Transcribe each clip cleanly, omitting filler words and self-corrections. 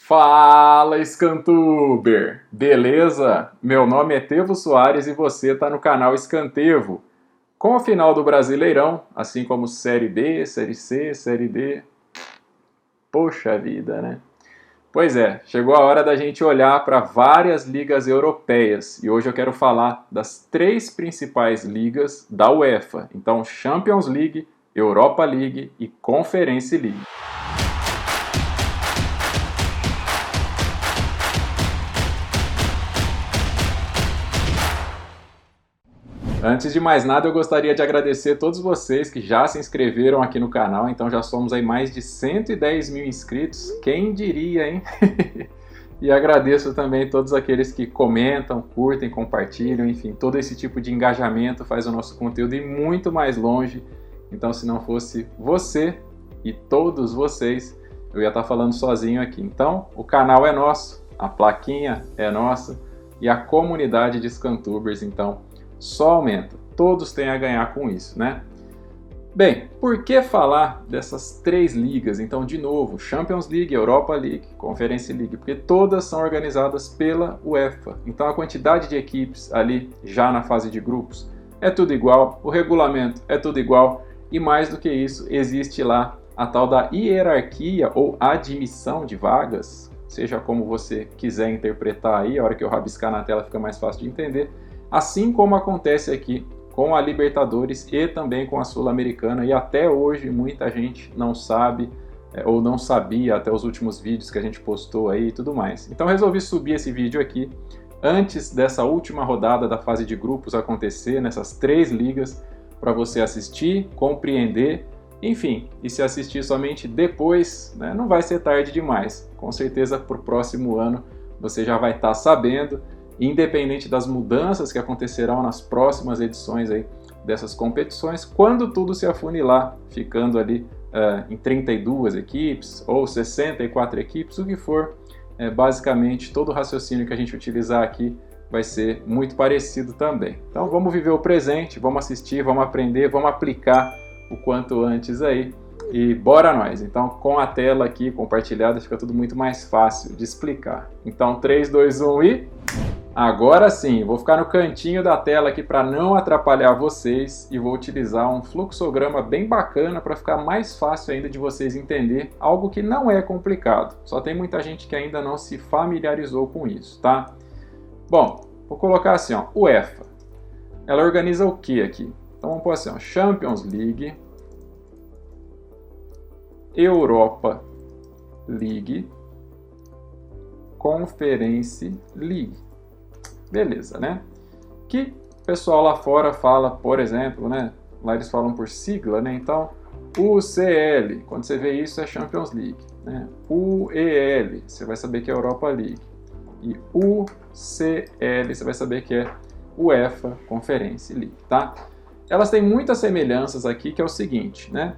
Fala, Scantuber! Beleza? Meu nome é Tevo Soares e você está no canal Scantevo. Com a final do Brasileirão, assim como Série B, Série C, Série D... Poxa vida, né? Pois é, chegou a hora da gente olhar para várias ligas europeias e hoje eu quero falar das três principais ligas da UEFA. Então, Champions League, Europa League e Conference League. Antes de mais nada, eu gostaria de agradecer a todos vocês que já se inscreveram aqui no canal, então já somos aí mais de 110 mil inscritos, quem diria, hein? E agradeço também todos aqueles que comentam, curtem, compartilham, enfim, todo esse tipo de engajamento faz o nosso conteúdo ir muito mais longe. Então, se não fosse você e todos vocês, eu ia estar falando sozinho aqui. Então, o canal é nosso, a plaquinha é nossa e a comunidade de Scantubers, então, só aumenta. Todos têm a ganhar com isso, né? Bem, por que falar dessas três ligas? Então, de novo, Champions League, Europa League, Conference League, porque todas são organizadas pela UEFA. Então, a quantidade de equipes ali, já na fase de grupos, é tudo igual, o regulamento é tudo igual, e mais do que isso, existe lá a tal da hierarquia ou admissão de vagas, seja como você quiser interpretar aí, a hora que eu rabiscar na tela fica mais fácil de entender, assim como acontece aqui com a Libertadores e também com a Sul-Americana, e até hoje muita gente não sabe ou não sabia até os últimos vídeos que a gente postou aí e tudo mais. Então resolvi subir esse vídeo aqui antes dessa última rodada da fase de grupos acontecer, nessas três ligas, para você assistir, compreender, enfim, e se assistir somente depois, né, não vai ser tarde demais. Com certeza para o próximo ano você já vai estar sabendo, independente das mudanças que acontecerão nas próximas edições aí dessas competições, quando tudo se afunilar, ficando ali em 32 equipes ou 64 equipes, o que for, basicamente todo o raciocínio que a gente utilizar aqui vai ser muito parecido também. Então vamos viver o presente, vamos assistir, vamos aprender, vamos aplicar o quanto antes aí e bora nós! Então com a tela aqui compartilhada fica tudo muito mais fácil de explicar. Então 3, 2, 1 e... Agora sim, vou ficar no cantinho da tela aqui para não atrapalhar vocês e vou utilizar um fluxograma bem bacana para ficar mais fácil ainda de vocês entender algo que não é complicado. Só tem muita gente que ainda não se familiarizou com isso, tá? Bom, vou colocar assim, ó, UEFA. Ela organiza o que aqui? Então vamos pôr assim, ó, Champions League, Europa League, Conference League. Beleza, né? Que o pessoal lá fora fala, por exemplo, né? Lá eles falam por sigla, né? Então, UCL, quando você vê isso é Champions League, né? UEL, você vai saber que é Europa League. E UCL, você vai saber que é UEFA Conference League, tá? Elas têm muitas semelhanças aqui, que é o seguinte, né?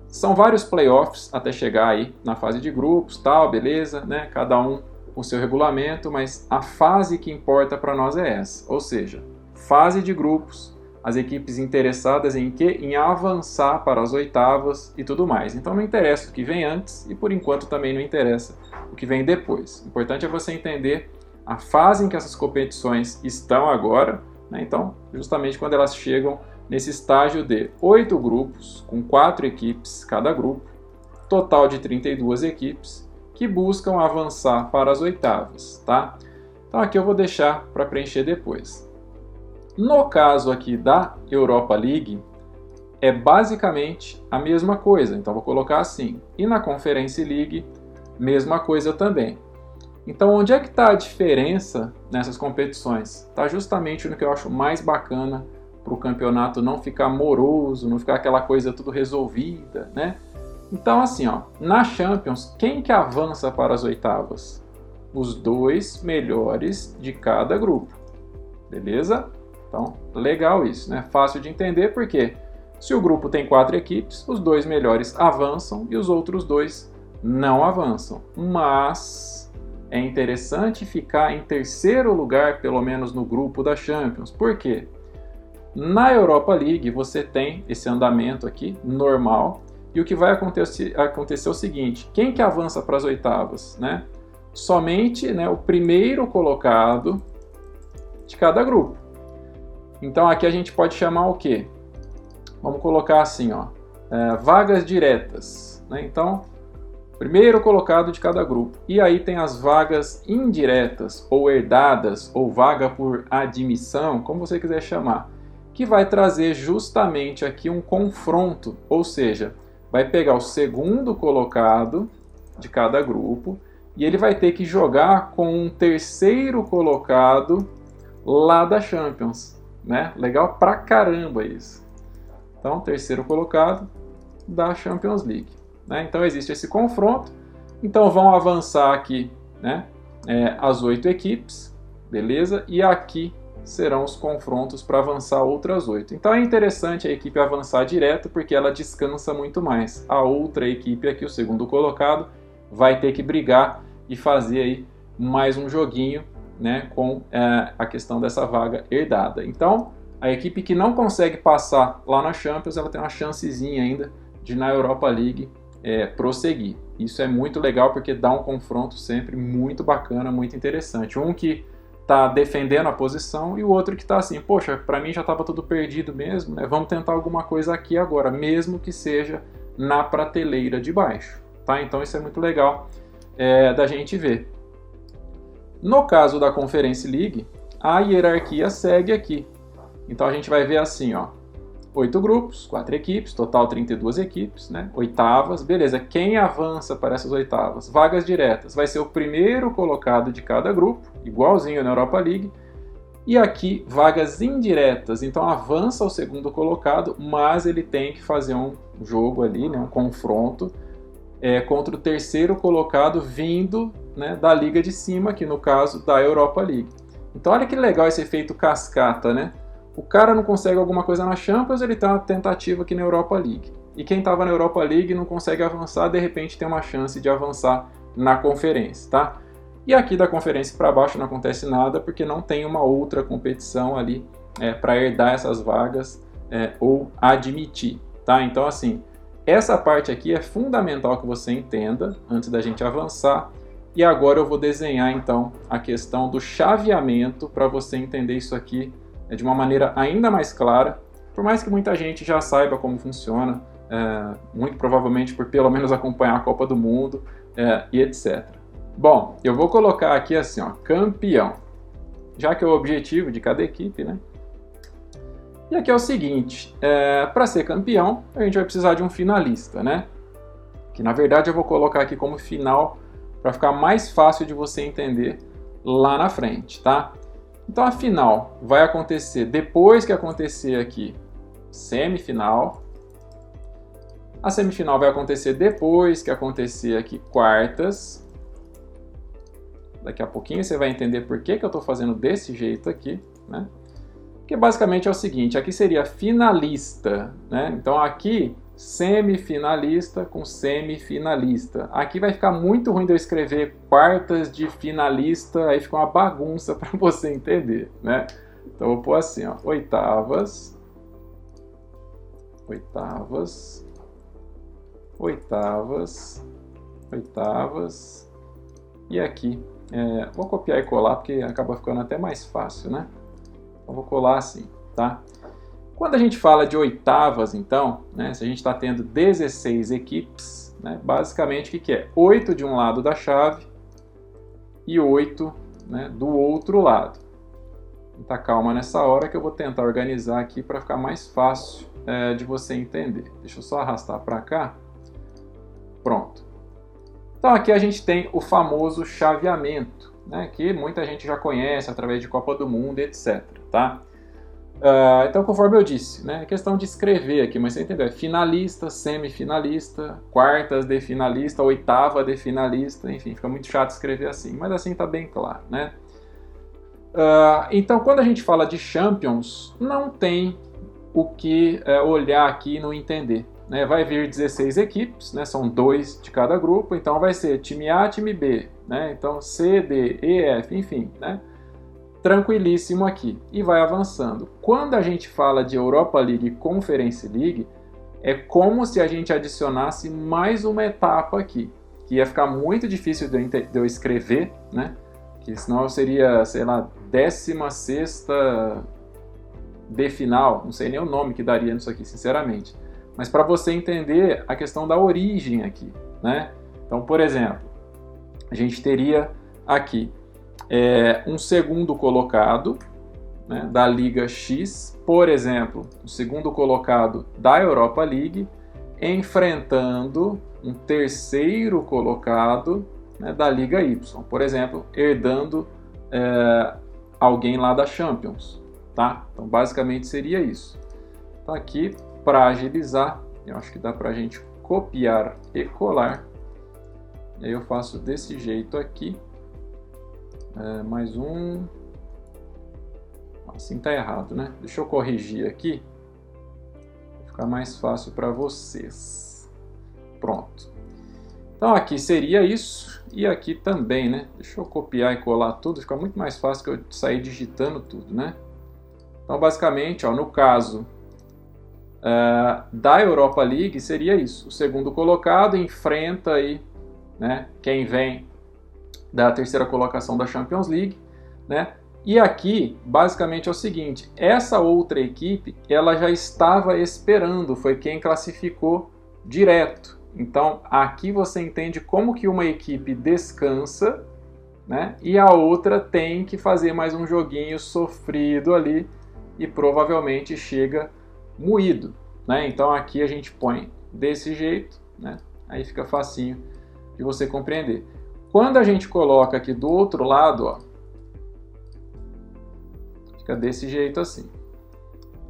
São vários playoffs até chegar aí na fase de grupos, tal, beleza, né? Cada um o seu regulamento, mas a fase que importa para nós é essa, ou seja, fase de grupos, as equipes interessadas em quê? Em avançar para as oitavas e tudo mais. Então não interessa o que vem antes e por enquanto também não interessa o que vem depois. O importante é você entender a fase em que essas competições estão agora, né? Então justamente quando elas chegam nesse estágio de 8 grupos, com 4 equipes cada grupo, total de 32 equipes, que buscam avançar para as oitavas, tá? Então aqui eu vou deixar para preencher depois. No caso aqui da Europa League, é basicamente a mesma coisa, então vou colocar assim. E na Conference League, mesma coisa também. Então onde é que está a diferença nessas competições? Está justamente no que eu acho mais bacana para o campeonato não ficar moroso, não ficar aquela coisa tudo resolvida, né? Então assim, ó, na Champions, quem que avança para as oitavas? Os 2 melhores de cada grupo, beleza? Então, legal isso, né? Fácil de entender porque se o grupo tem 4 equipes, os 2 melhores avançam e os outros 2 não avançam. Mas é interessante ficar em terceiro lugar, pelo menos no grupo da Champions. Por quê? Na Europa League você tem esse andamento aqui, normal, E o que vai acontecer é o seguinte, quem que avança para as oitavas, né? Somente, né, o primeiro colocado de cada grupo. Então aqui a gente pode chamar o quê? Vamos colocar assim, ó, vagas diretas, né? Então, primeiro colocado de cada grupo. E aí tem as vagas indiretas, ou herdadas, ou vaga por admissão, como você quiser chamar, que vai trazer justamente aqui um confronto, ou seja, vai pegar o segundo colocado de cada grupo e ele vai ter que jogar com um terceiro colocado lá da Champions, né? Legal pra caramba isso. Então, terceiro colocado da Champions League, né? Então existe esse confronto. Então vão avançar aqui, né, as 8 equipes, beleza? E aqui serão os confrontos para avançar outras 8. Então é interessante a equipe avançar direto porque ela descansa muito mais. A outra equipe aqui, o segundo colocado, vai ter que brigar e fazer aí mais um joguinho, né, com a questão dessa vaga herdada. Então a equipe que não consegue passar lá na Champions, ela tem uma chancezinha ainda de na Europa League prosseguir. Isso é muito legal porque dá um confronto sempre muito bacana, muito interessante. Um que está defendendo a posição e o outro que está assim, poxa, para mim já estava tudo perdido mesmo, né? Vamos tentar alguma coisa aqui agora, mesmo que seja na prateleira de baixo, tá? Então isso é muito legal da gente ver. No caso da Conference League, a hierarquia segue aqui. Então a gente vai ver assim, ó, 8 grupos, 4 equipes, total 32 equipes, né? Oitavas, beleza. Quem avança para essas oitavas? Vagas diretas. Vai ser o primeiro colocado de cada grupo, igualzinho na Europa League. E aqui, vagas indiretas. Então avança o segundo colocado, mas ele tem que fazer um jogo ali, né? Um confronto contra o terceiro colocado vindo, né, da liga de cima, que no caso da Europa League. Então olha que legal esse efeito cascata, né? O cara não consegue alguma coisa na Champions, ele tem uma tentativa aqui na Europa League. E quem estava na Europa League não consegue avançar, de repente tem uma chance de avançar na conferência, tá? E aqui da conferência para baixo não acontece nada, porque não tem uma outra competição ali para herdar essas vagas ou admitir, tá? Então assim, essa parte aqui é fundamental que você entenda antes da gente avançar. E agora eu vou desenhar então a questão do chaveamento para você entender isso aqui de uma maneira ainda mais clara, por mais que muita gente já saiba como funciona, muito provavelmente por pelo menos acompanhar a Copa do Mundo e etc. Bom, eu vou colocar aqui assim, ó, campeão, já que é o objetivo de cada equipe, né? E aqui é o seguinte, para ser campeão, a gente vai precisar de um finalista, né? Que na verdade eu vou colocar aqui como final para ficar mais fácil de você entender lá na frente, tá? Então a final vai acontecer depois que acontecer aqui semifinal. A semifinal vai acontecer depois que acontecer aqui quartas. Daqui a pouquinho você vai entender por que eu estou fazendo desse jeito aqui, né? Porque basicamente é o seguinte, aqui seria finalista, né? Então aqui semifinalista com semifinalista. Aqui vai ficar muito ruim de eu escrever quartas de finalista, aí fica uma bagunça para você entender, né? Então eu vou pôr assim, ó, oitavas, oitavas, oitavas, oitavas, e aqui, vou copiar e colar porque acaba ficando até mais fácil, né? Então vou colar assim, tá? Quando a gente fala de oitavas, então, né, se a gente está tendo 16 equipes, né, basicamente o que é? 8 de um lado da chave e 8, né, do outro lado. Então, calma nessa hora que eu vou tentar organizar aqui para ficar mais fácil de você entender. Deixa eu só arrastar para cá. Pronto. Então aqui a gente tem o famoso chaveamento, né, que muita gente já conhece através de Copa do Mundo, etc. Tá? Então, conforme eu disse, né, é questão de escrever aqui, mas você entendeu? É finalista, semifinalista, quartas de finalista, oitava de finalista, enfim, fica muito chato escrever assim, mas assim está bem claro, né? Então, quando a gente fala de Champions, não tem o que olhar aqui e não entender, né? Vai vir 16 equipes, né? São 2 de cada grupo, então vai ser time A, time B, né? Então C, D, E, F, enfim, né? Tranquilíssimo aqui, e vai avançando. Quando a gente fala de Europa League e Conference League, é como se a gente adicionasse mais uma etapa aqui, que ia ficar muito difícil de eu escrever, né? Que senão seria, sei lá, 16ª de final, não sei nem o nome que daria nisso aqui, sinceramente. Mas para você entender a questão da origem aqui, né? Então, por exemplo, a gente teria aqui um segundo colocado, né, da Liga X, por exemplo, o segundo colocado da Europa League, enfrentando um terceiro colocado, né, da Liga Y, por exemplo, herdando alguém lá da Champions, tá? Então, basicamente seria isso. Então, aqui, para agilizar, eu acho que dá para a gente copiar e colar. E aí eu faço desse jeito aqui. Mais um. Assim tá errado, né? Deixa eu corrigir aqui. Vai ficar mais fácil para vocês. Pronto. Então aqui seria isso. E aqui também, né? Deixa eu copiar e colar tudo. Fica muito mais fácil que eu sair digitando tudo, né? Então basicamente, ó, no caso da Europa League seria isso. O segundo colocado enfrenta aí, né, quem vem da terceira colocação da Champions League, né? E aqui, basicamente é o seguinte, essa outra equipe, ela já estava esperando, foi quem classificou direto. Então, aqui você entende como que uma equipe descansa, né? E a outra tem que fazer mais um joguinho sofrido ali e provavelmente chega moído, né? Então, aqui a gente põe desse jeito, né? Aí fica facinho de você compreender. Quando a gente coloca aqui do outro lado, ó, fica desse jeito assim.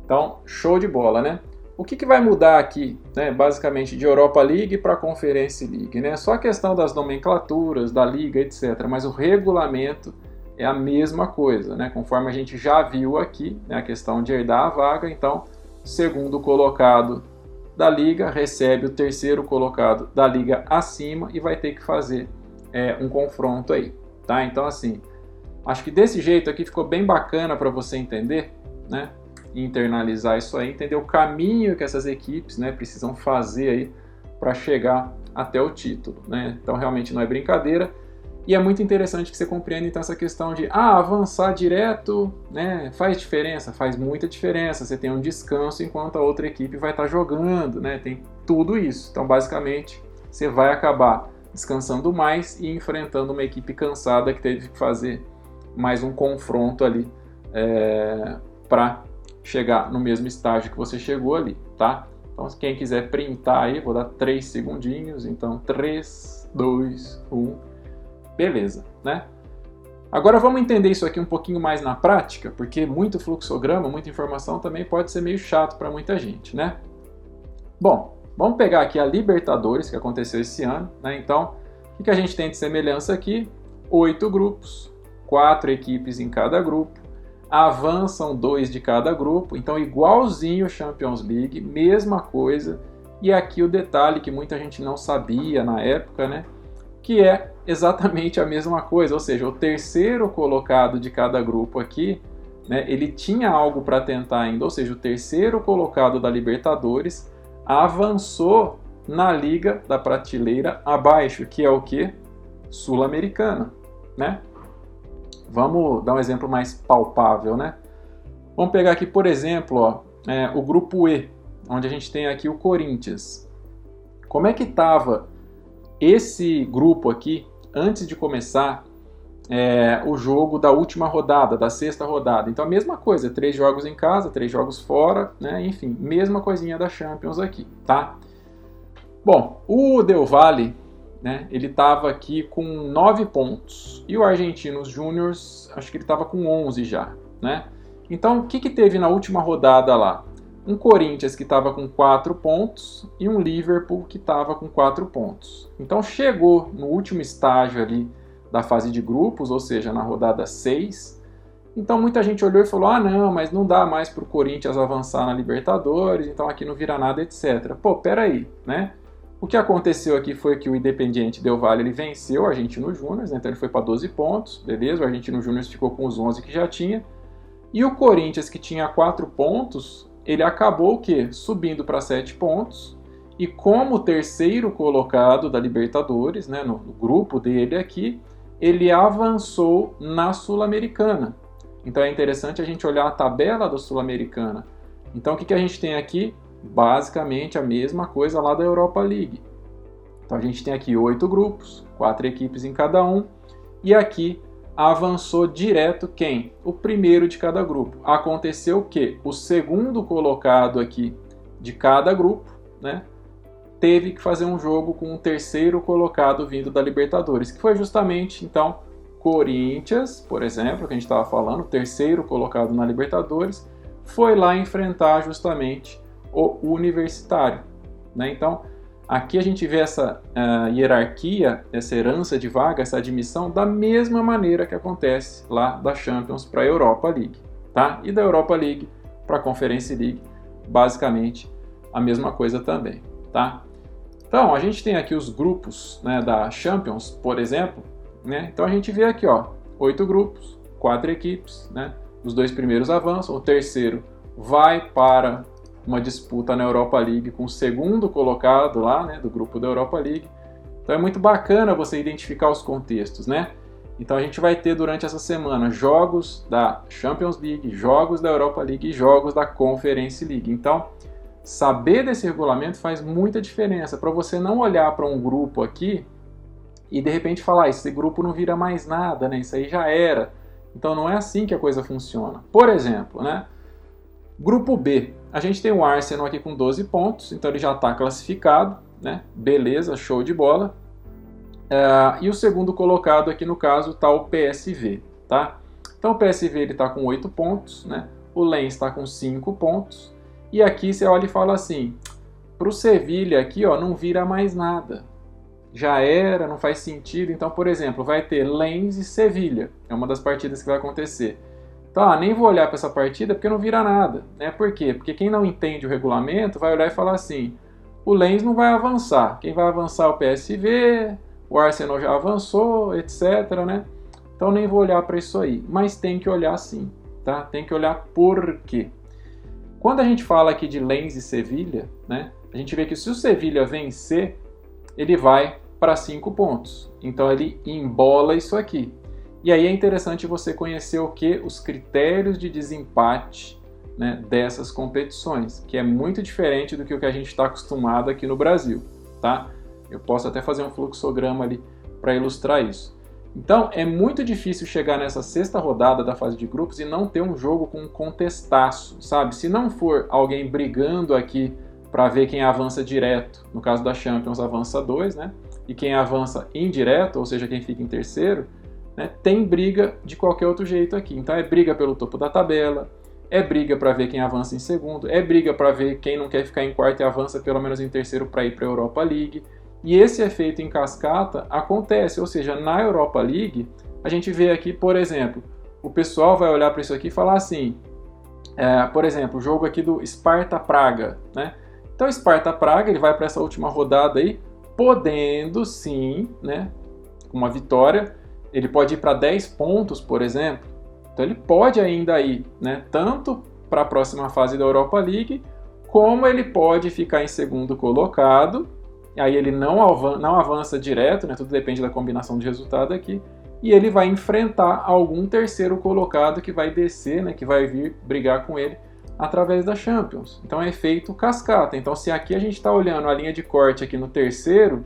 Então, show de bola, né? O que vai mudar aqui, né, basicamente, de Europa League para Conference League, né? Só a questão das nomenclaturas, da liga, etc. Mas o regulamento é a mesma coisa, né? Conforme a gente já viu aqui, né, a questão de herdar a vaga. Então, o segundo colocado da liga recebe o terceiro colocado da liga acima e vai ter que fazer um confronto aí, tá? Então, assim, acho que desse jeito aqui ficou bem bacana para você entender, né? Internalizar isso aí, entender o caminho que essas equipes, né, precisam fazer aí para chegar até o título, né? Então, realmente não é brincadeira. E é muito interessante que você compreenda, então, essa questão de avançar direto, né, faz diferença, faz muita diferença. Você tem um descanso enquanto a outra equipe vai estar jogando, né? Tem tudo isso. Então, basicamente, você vai acabar descansando mais e enfrentando uma equipe cansada que teve que fazer mais um confronto ali para chegar no mesmo estágio que você chegou ali, tá? Então, quem quiser printar aí, vou dar 3 segundinhos. Então, 3, 2, 1, beleza, né? Agora vamos entender isso aqui um pouquinho mais na prática, porque muito fluxograma, muita informação também pode ser meio chato para muita gente, né? Bom, vamos pegar aqui a Libertadores, que aconteceu esse ano, né? Então, o que a gente tem de semelhança aqui? 8 grupos, 4 equipes em cada grupo, avançam 2 de cada grupo, então igualzinho Champions League, mesma coisa. E aqui o detalhe que muita gente não sabia na época, né? Que é exatamente a mesma coisa, ou seja, o terceiro colocado de cada grupo aqui, né, ele tinha algo para tentar ainda, ou seja, o terceiro colocado da Libertadores avançou na liga da prateleira abaixo, que é o que? Sul-Americana, né? Vamos dar um exemplo mais palpável, né? Vamos pegar aqui, por exemplo, ó, o grupo E, onde a gente tem aqui o Corinthians. Como é que estava esse grupo aqui antes de começar o jogo da última rodada, da 6ª rodada? Então, a mesma coisa, 3 jogos em casa, 3 jogos fora, né? Enfim, mesma coisinha da Champions aqui, tá? Bom, o Del Valle, né, ele estava aqui com 9 pontos e o Argentinos Júnior, acho que ele estava com 11 já, né? Então, o que teve na última rodada lá? Um Corinthians que estava com 4 pontos e um Liverpool que estava com 4 pontos. Então, chegou no último estágio ali da fase de grupos, ou seja, na rodada 6. Então, muita gente olhou e falou, ah, não, mas não dá mais para o Corinthians avançar na Libertadores, então aqui não vira nada, etc. Pô, peraí, né? O que aconteceu aqui foi que o Independiente Del Valle ele venceu o Argentinos Júnior, né? Então ele foi para 12 pontos, beleza? O Argentinos Júnior ficou com os 11 que já tinha. E o Corinthians, que tinha 4 pontos, ele acabou o quê? Subindo para 7 pontos, e como terceiro colocado da Libertadores, né, no grupo dele aqui, ele avançou na Sul-Americana. Então é interessante a gente olhar a tabela da Sul-Americana. Então o que a gente tem aqui? Basicamente a mesma coisa lá da Europa League. Então a gente tem aqui 8 grupos, 4 equipes em cada um, e aqui avançou direto quem? O primeiro de cada grupo. Aconteceu o quê? O segundo colocado aqui de cada grupo, né, teve que fazer um jogo com o terceiro colocado vindo da Libertadores, que foi justamente, então, Corinthians, por exemplo, que a gente estava falando, terceiro colocado na Libertadores, foi lá enfrentar justamente o Universitário, né? Então, aqui a gente vê essa hierarquia, essa herança de vaga, essa admissão, da mesma maneira que acontece lá da Champions para a Europa League, tá? E da Europa League para a Conference League, basicamente a mesma coisa também, tá? Então, a gente tem aqui os grupos, né, da Champions, por exemplo, né? Então a gente vê aqui, ó, 8 grupos, 4 equipes, né? Os 2 primeiros avançam, o terceiro vai para uma disputa na Europa League com o segundo colocado lá, né, do grupo da Europa League. Então é muito bacana você identificar os contextos, né? Então a gente vai ter durante essa semana jogos da Champions League, jogos da Europa League e jogos da Conference League. Então, saber desse regulamento faz muita diferença para você não olhar para um grupo aqui e de repente falar, esse grupo não vira mais nada, né? Isso aí já era. Então não é assim que a coisa funciona. Por exemplo, né? Grupo B, a gente tem o Arsenal aqui com 12 pontos, então ele já está classificado, né? Beleza, show de bola. E o segundo colocado aqui no caso está o PSV, tá? Então o PSV ele está com 8 pontos, né? O Lens está com 5 pontos. E aqui você olha e fala assim, para o Sevilha aqui, ó, não vira mais nada. Já era, não faz sentido. Então, por exemplo, vai ter Lens e Sevilha. É uma das partidas que vai acontecer. Então, nem vou olhar para essa partida porque não vira nada. Né? Por quê? Porque quem não entende o regulamento vai olhar e falar assim, o Lens não vai avançar. Quem vai avançar é o PSV, o Arsenal já avançou, etc. Né? Então, nem vou olhar para isso aí. Mas tem que olhar sim. Tá? Tem que olhar por quê. Quando a gente fala aqui de Lens e Sevilha, né, a gente vê que se o Sevilha vencer, ele vai para 5 pontos. Então ele embola isso aqui. E aí é interessante você conhecer o que? Os critérios de desempate, né, dessas competições, que é muito diferente do que o que a gente está acostumado aqui no Brasil. Tá? Eu posso até fazer um fluxograma ali para ilustrar isso. Então, é muito difícil chegar nessa sexta rodada da fase de grupos e não ter um jogo com um contestaço, sabe? Se não for alguém brigando aqui para ver quem avança direto, no caso da Champions avança 2, né? E quem avança indireto, ou seja, quem fica em terceiro, né? Tem briga de qualquer outro jeito aqui. Então é briga pelo topo da tabela, é briga para ver quem avança em segundo, é briga para ver quem não quer ficar em quarto e avança pelo menos em terceiro para ir para a Europa League. E esse efeito em cascata acontece, ou seja, na Europa League, a gente vê aqui, por exemplo, o pessoal vai olhar para isso aqui e falar assim, por exemplo, o jogo aqui do Sparta Praga, né? Então o Sparta Praga, ele vai para essa última rodada aí, podendo sim, né, com uma vitória, ele pode ir para 10 pontos, por exemplo, então ele pode ainda ir, né, tanto para a próxima fase da Europa League, como ele pode ficar em segundo colocado. Aí ele não avança direto, né? Tudo depende da combinação de resultado aqui, e ele vai enfrentar algum terceiro colocado que vai descer, né? Que vai vir brigar com ele através da Champions. Então é efeito cascata. Então se aqui a gente está olhando a linha de corte aqui no terceiro,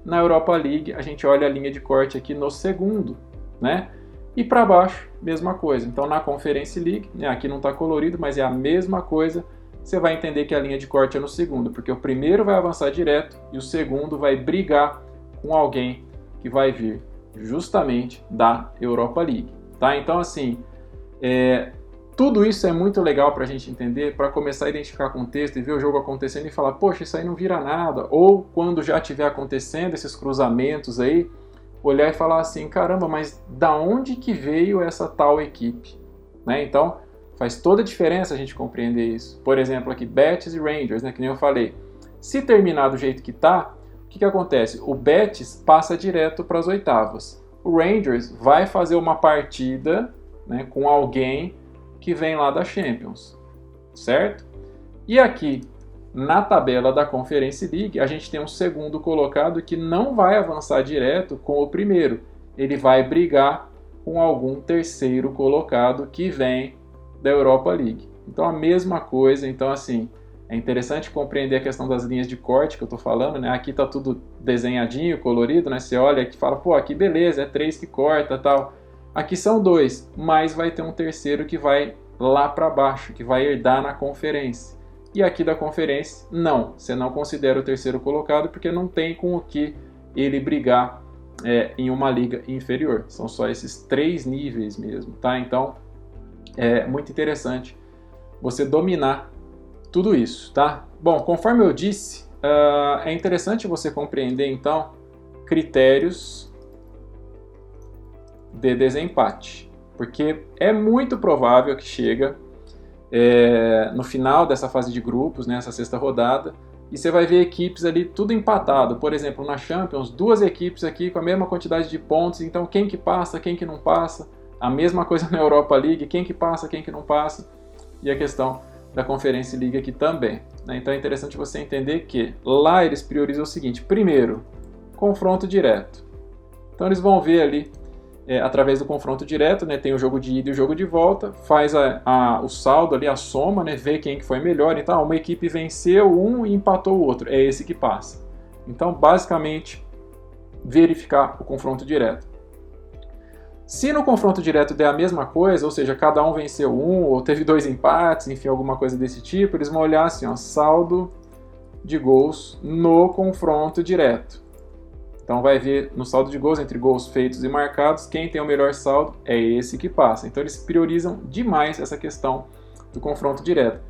na Europa League a gente olha a linha de corte aqui no segundo, né? E para baixo, mesma coisa. Então na Conference League, né? Aqui não está colorido, mas é a mesma coisa. Você vai entender que a linha de corte é no segundo, porque o primeiro vai avançar direto e o segundo vai brigar com alguém que vai vir justamente da Europa League. Tá? Então, assim, tudo isso é muito legal para a gente entender, para começar a identificar contexto e ver o jogo acontecendo e falar, poxa, isso aí não vira nada. Ou quando já estiver acontecendo esses cruzamentos aí, olhar e falar assim, caramba, mas da onde que veio essa tal equipe? Né? Então, faz toda a diferença a gente compreender isso. Por exemplo, aqui, Betis e Rangers, né, que nem eu falei. Se terminar do jeito que está, o que acontece? O Betis passa direto para as oitavas. O Rangers vai fazer uma partida, né, com alguém que vem lá da Champions, certo? E aqui, na tabela da Conference League, a gente tem um segundo colocado que não vai avançar direto com o primeiro. Ele vai brigar com algum terceiro colocado que vem da Europa League. Então a mesma coisa, então assim, é interessante compreender a questão das linhas de corte que eu estou falando, né? Aqui está tudo desenhadinho, colorido, né? Você olha aqui e fala, pô, aqui beleza, é 3 que corta, tal. Aqui são 2, mas vai ter um terceiro que vai lá para baixo, que vai herdar na conferência. E aqui da conferência, não, você não considera o terceiro colocado porque não tem com o que ele brigar em uma liga inferior. São só esses 3 níveis mesmo, tá? Então, é muito interessante você dominar tudo isso, tá? Bom, conforme eu disse, é interessante você compreender, então, critérios de desempate, porque é muito provável que chega no final dessa fase de grupos, nessa sexta rodada, e você vai ver equipes ali tudo empatado. Por exemplo, na Champions, 2 equipes aqui com a mesma quantidade de pontos, então quem que passa, quem que não passa. A mesma coisa na Europa League, quem que passa, quem que não passa. E a questão da Conference League aqui também, né? Então é interessante você entender que lá eles priorizam o seguinte: primeiro, confronto direto. Então eles vão ver ali, através do confronto direto, né, tem o jogo de ida e o jogo de volta, faz o saldo ali, a soma, né, vê quem que foi melhor. Então uma equipe venceu um e empatou o outro, é esse que passa. Então basicamente verificar o confronto direto. Se no confronto direto der a mesma coisa, ou seja, cada um venceu um, ou teve 2 empates, enfim, alguma coisa desse tipo, eles vão olhar assim, ó, saldo de gols no confronto direto. Então vai ver no saldo de gols, entre gols feitos e marcados, quem tem o melhor saldo é esse que passa. Então eles priorizam demais essa questão do confronto direto.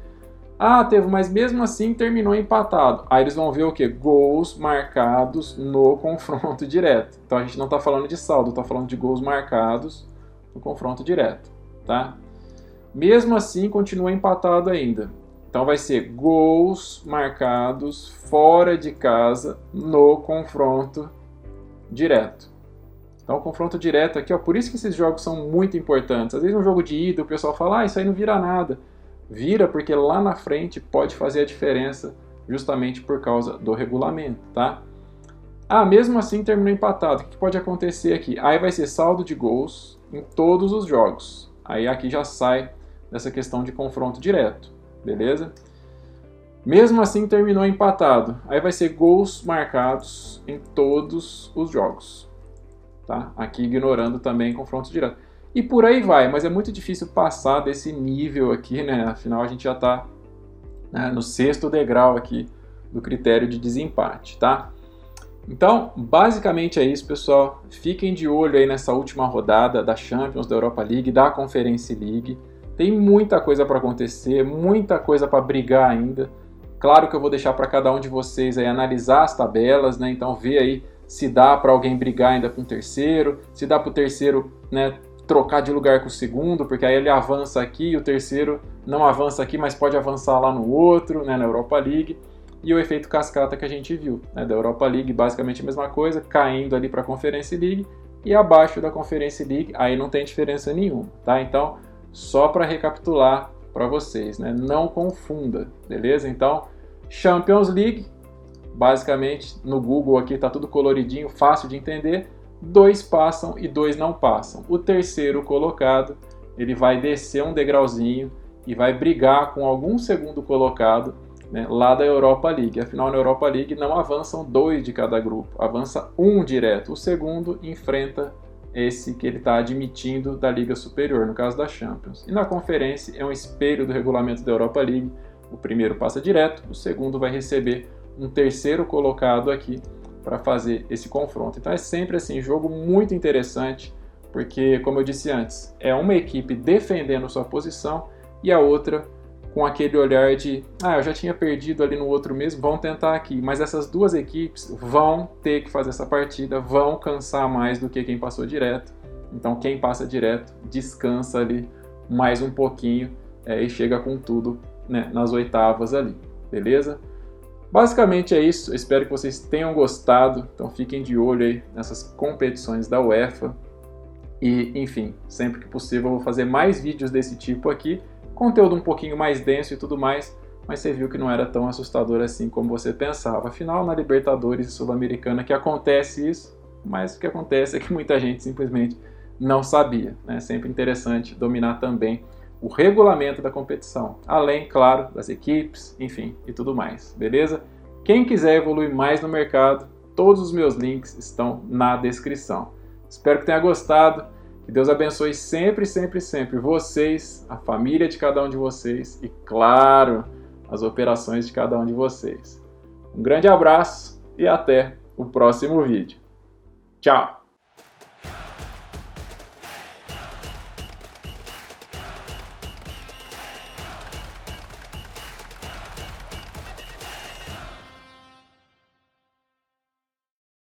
Ah, teve, mas mesmo assim terminou empatado. Aí eles vão ver o quê? Gols marcados no confronto direto. Então a gente não está falando de saldo, está falando de gols marcados no confronto direto, tá? Mesmo assim continua empatado ainda. Então vai ser gols marcados fora de casa no confronto direto. Então o confronto direto aqui, ó, por isso que esses jogos são muito importantes. Às vezes um jogo de ida o pessoal fala, isso aí não vira nada. Vira porque lá na frente pode fazer a diferença justamente por causa do regulamento, tá? Ah, mesmo assim terminou empatado. O que pode acontecer aqui? Aí vai ser saldo de gols em todos os jogos. Aí aqui já sai dessa questão de confronto direto, beleza? Mesmo assim terminou empatado. Aí vai ser gols marcados em todos os jogos, tá? Aqui ignorando também confronto direto. E por aí vai, mas é muito difícil passar desse nível aqui, né? Afinal, a gente já está, né, no 6º degrau aqui do critério de desempate, tá? Então, basicamente é isso, pessoal. Fiquem de olho aí nessa última rodada da Champions, da Europa League, da Conference League. Tem muita coisa para acontecer, muita coisa para brigar ainda. Claro que eu vou deixar para cada um de vocês aí analisar as tabelas, né? Então, ver aí se dá para alguém brigar ainda com o terceiro, se dá para o terceiro, né, trocar de lugar com o segundo, porque aí ele avança aqui e o terceiro não avança aqui, mas pode avançar lá no outro, né, na Europa League. E o efeito cascata que a gente viu, né, da Europa League, basicamente a mesma coisa, caindo ali para a Conference League, e abaixo da Conference League, aí não tem diferença nenhuma, tá? Então, só para recapitular para vocês, né, não confunda, beleza? Então, Champions League, basicamente no Google aqui está tudo coloridinho, fácil de entender. 2 passam e 2 não passam. O terceiro colocado, ele vai descer um degrauzinho e vai brigar com algum segundo colocado, né, lá da Europa League. Afinal, na Europa League não avançam 2 de cada grupo, avança 1 direto. O segundo enfrenta esse que ele está admitindo da Liga Superior, no caso da Champions. E na Conferência é um espelho do regulamento da Europa League. O primeiro passa direto, o segundo vai receber um terceiro colocado aqui para fazer esse confronto. Então é sempre assim, jogo muito interessante, porque, como eu disse antes, é uma equipe defendendo sua posição e a outra com aquele olhar de, eu já tinha perdido ali no outro mesmo, vão tentar aqui. Mas essas 2 equipes vão ter que fazer essa partida, vão cansar mais do que quem passou direto. Então quem passa direto descansa ali mais um pouquinho e chega com tudo, né, nas oitavas ali, beleza? Basicamente é isso, eu espero que vocês tenham gostado, então fiquem de olho aí nessas competições da UEFA e, enfim, sempre que possível eu vou fazer mais vídeos desse tipo aqui, conteúdo um pouquinho mais denso e tudo mais, mas você viu que não era tão assustador assim como você pensava. Afinal, na Libertadores Sul-Americana que acontece isso, mas o que acontece é que muita gente simplesmente não sabia, né? Sempre interessante dominar também o regulamento da competição, além, claro, das equipes, enfim, e tudo mais, beleza? Quem quiser evoluir mais no mercado, todos os meus links estão na descrição. Espero que tenha gostado, que Deus abençoe sempre, sempre, sempre vocês, a família de cada um de vocês e, claro, as operações de cada um de vocês. Um grande abraço e até o próximo vídeo. Tchau!